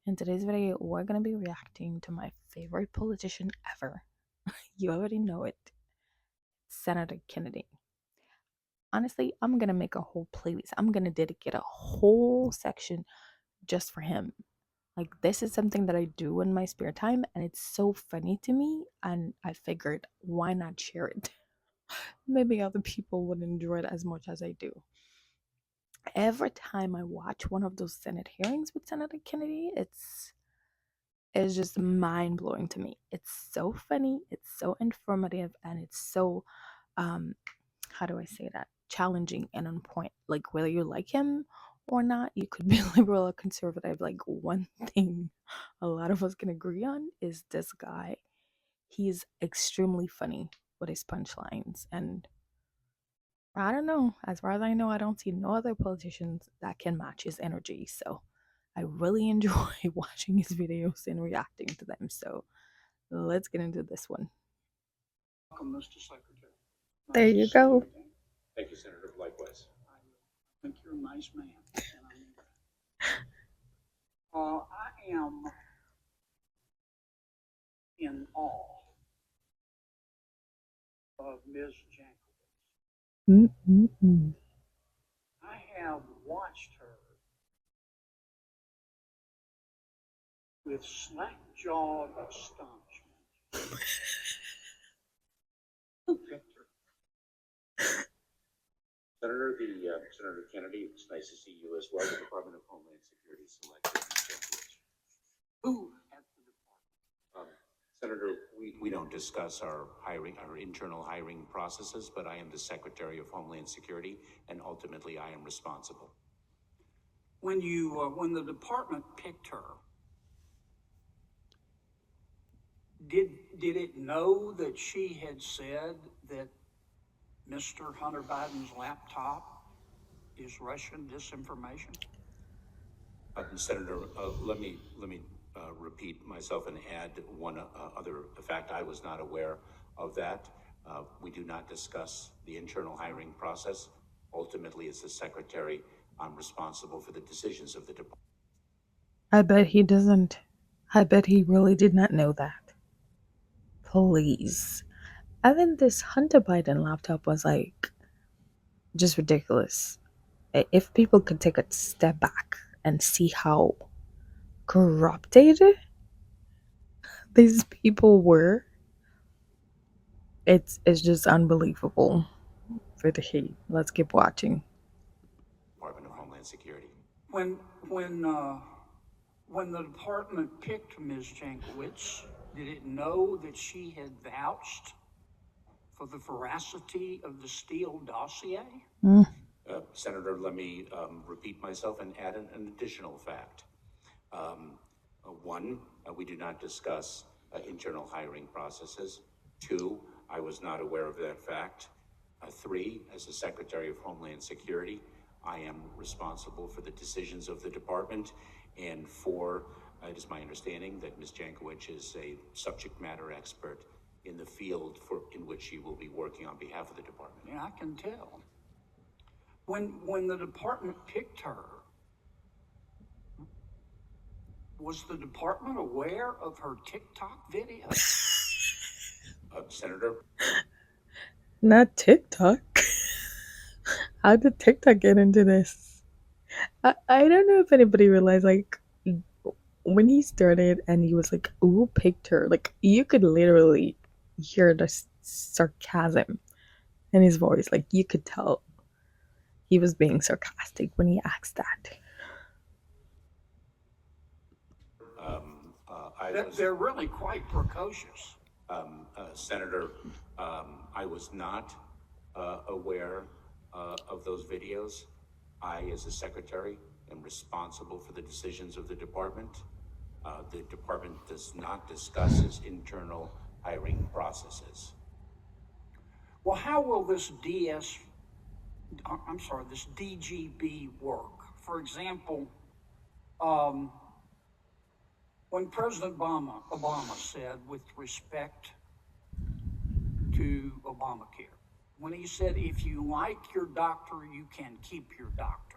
In today's video, we're going to be reacting to my favorite politician ever. You already know it, Senator Kennedy. Honestly, I'm going to make a whole playlist. I'm going to dedicate a whole section just for him. Like, this is something that I do in my spare time, and it's so funny to me. And I figured, why not share it? Maybe other people would enjoy it as much as I do. Every time I watch one of those Senate hearings with Senator Kennedy, it's just mind blowing to me. It's so funny, it's so informative, and it's so um how do I say that? Challenging and on point. Like, whether you like him or not, you could be liberal or conservative. Like, one thing a lot of us can agree on is this guy. He's extremely funny with his punchlines, and I don't know. As far as I know, I don't see no other politicians that can match his energy. So I really enjoy watching his videos and reacting to them. So let's get into this one. Welcome, Mr. Secretary. There you go. Thank you, Senator. Likewise. I think you're a nice man, and I mean that. I am in awe of Ms. Jankowicz. Mm-mm-mm. I have watched her with slack-jawed astonishment. Victor. Senator Kennedy, it's nice to see you as well. The Department of Homeland Security selected Ms. Jankowicz. Who at the department? Senator, we don't discuss our internal hiring processes, but I am the Secretary of Homeland Security, and ultimately I am responsible. When the department picked her, did it know that she had said that Mr. Hunter Biden's laptop is Russian disinformation? Senator, let me repeat myself and add one other fact. I was not aware of that. We do not discuss the internal hiring process. Ultimately, as the secretary, I'm responsible for the decisions of the department. I bet he doesn't. I bet he really did not know that. Please. I think this Hunter Biden laptop was like just ridiculous. If people could take a step back and see how corrupted these people were, it's just unbelievable. For the hate. Let's keep watching. Department of Homeland Security. When the department picked Ms. Jankowicz, did it know that she had vouched for the veracity of the Steele dossier? Mm. Senator, let me repeat myself and add an additional fact. One, we do not discuss internal hiring processes. Two, I was not aware of that fact. Three, as the Secretary of Homeland Security, I am responsible for the decisions of the department. And four, it is my understanding that Ms. Jankowicz is a subject matter expert in the field in which she will be working on behalf of the department. Yeah, I can tell. When the department picked her, was the department aware of her TikTok video? Senator? Not TikTok. How did TikTok get into this? I don't know if anybody realized, like, when he started and he was like, ooh, picked her, like, you could literally hear the sarcasm in his voice. Like, you could tell he was being sarcastic when he asked that. They're really quite precocious. Senator, I was not aware of those videos. I, as a secretary, am responsible for the decisions of the department. The department does not discuss its internal hiring processes. Well, how will this this DGB work? For example, when President Obama said, with respect to Obamacare, when he said, if you like your doctor, you can keep your doctor.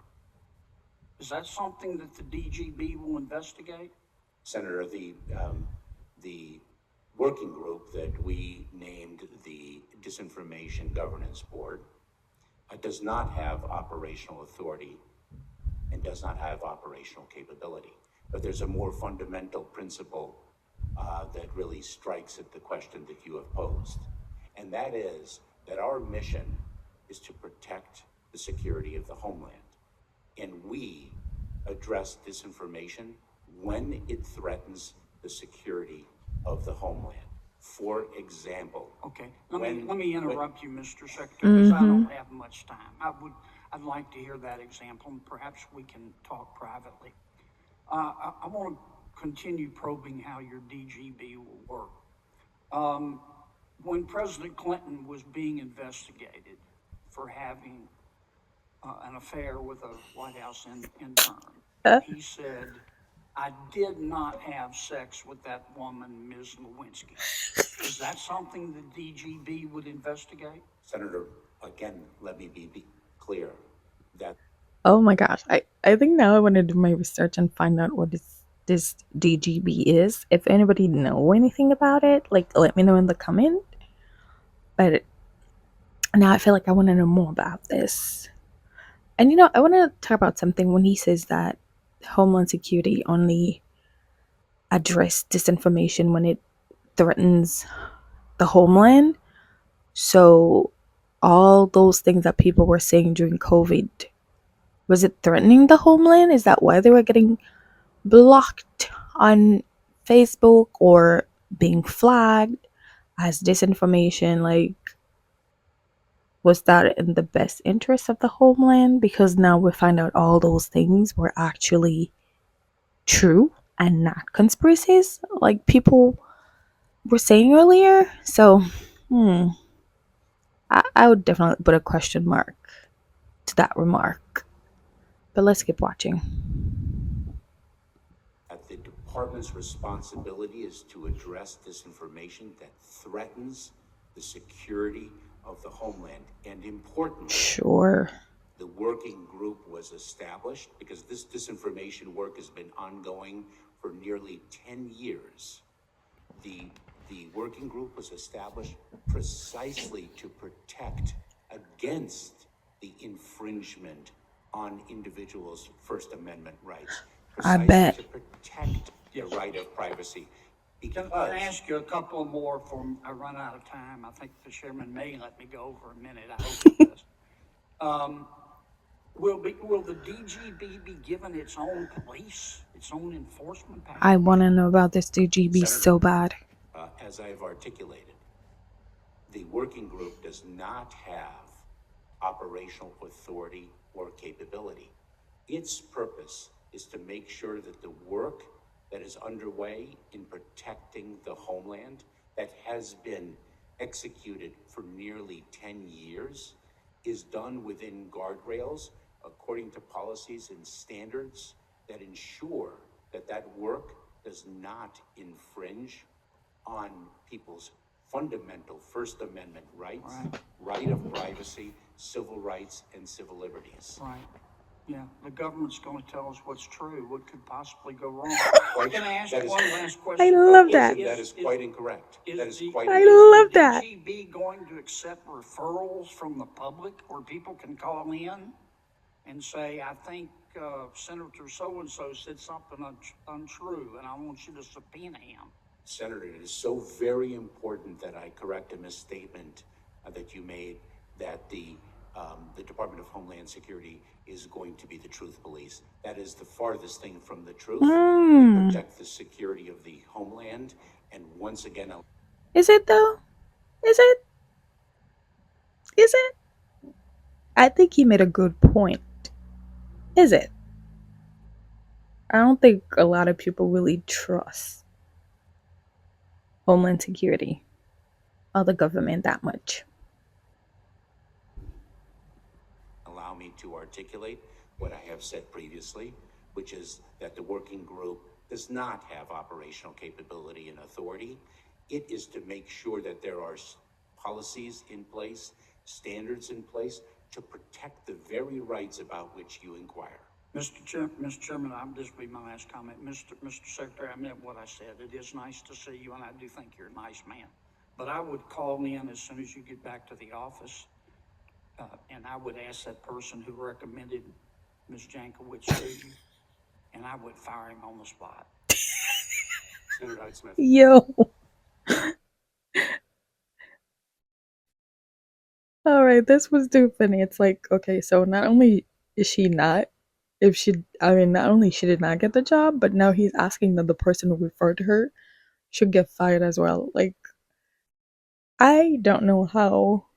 Is that something that the DGB will investigate? Senator, the working group that we named the Disinformation Governance Board does not have operational authority and does not have operational capability. But there's a more fundamental principle that really strikes at the question that you have posed. And that is that our mission is to protect the security of the homeland. And we address disinformation when it threatens the security of the homeland. For example, Okay, let me interrupt you, Mr. Secretary, because I don't have much time. I'd like to hear that example, and perhaps we can talk privately. I want to continue probing how your DGB will work. When President Clinton was being investigated for having an affair with a White House intern, he said, "I did not have sex with that woman, Ms. Lewinsky." Is that something the DGB would investigate? Senator, again, let me be clear that Oh my gosh. I think now I want to do my research and find out what this DGB is. If anybody know anything about it, like let me know in the comment. But now I feel like I want to know more about this. And I want to talk about something when he says that Homeland Security only address disinformation when it threatens the homeland. So all those things that people were saying during COVID, was it threatening the homeland? Is that why they were getting blocked on Facebook or being flagged as disinformation? Like, was that in the best interest of the homeland? Because now we find out all those things were actually true and not conspiracies, like people were saying earlier. So, I would definitely put a question mark to that remark. But let's keep watching. the department's responsibility is to address disinformation that threatens the security of the homeland. And importantly, Sure. the working group was established because this disinformation work has been ongoing for nearly 10 years. The working group was established precisely to protect against the infringement on individuals' First Amendment rights, I precisely bet. to protect the right of privacy. Can I ask you a couple more before I run out of time? I think the chairman may let me go for a minute. I hope he does. Will the DGB be given its own police, its own enforcement power? I want to know about this DGB so bad. As I've articulated, the working group does not have operational authority or capability. Its purpose is to make sure that the work that is underway in protecting the homeland, that has been executed for nearly 10 years, is done within guardrails according to policies and standards that ensure that that work does not infringe on people's fundamental First Amendment rights, right of privacy, civil rights, and civil liberties. Right. Yeah, the government's going to tell us what's true. What could possibly go wrong? Can I ask one last question? I love that. That is quite incorrect. That is quite I incorrect. love that. Is the DGB going to accept referrals from the public where people can call in and say, "I think Senator so-and-so said something untrue, and I want you to subpoena him"? Senator, it is so very important that I correct a misstatement that you made, that the Department of Homeland Security is going to be the truth police. That is the farthest thing from the truth. We protect the security of the homeland, and once again, Is it though? Is it? Is it? I think he made a good point. Is it? I don't think a lot of people really trust Homeland Security or the government that much. allow me to articulate what I have said previously, which is that the working group does not have operational capability and authority. It is to make sure that there are policies in place, standards in place to protect the very rights about which you inquire. Mr. Chairman, this will be my last comment. Mr. Secretary, I meant what I said. It is nice to see you, and I do think you're a nice man. But I would call in as soon as you get back to the office, and I would ask that person who recommended Ms. Jankowicz to you, and I would fire him on the spot. Senator Hyde Smith. Yo. All right, this was too funny. It's like, okay, so not only is she not, if she, I mean, not only she did not get the job, but now he's asking that the person who referred to her should get fired as well. Like, I don't know how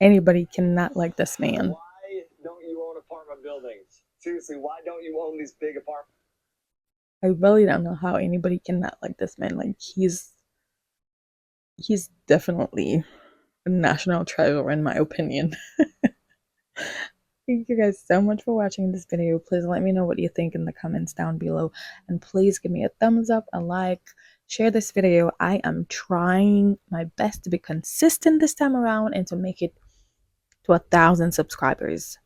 anybody can not like this man. Why don't you own apartment buildings? Seriously, why don't you own these big apartments? I really don't know how anybody can not like this man. Like, he's definitely a national treasure in my opinion. Thank you guys so much for watching this video. Please let me know what you think in the comments down below. And please give me a thumbs up, a like, share this video. I am trying my best to be consistent this time around and to make it to 1,000 subscribers,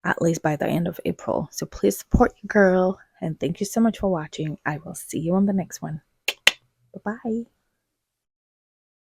at least by the end of April. So please support your girl. And thank you so much for watching. I will see you on the next one. Bye-bye.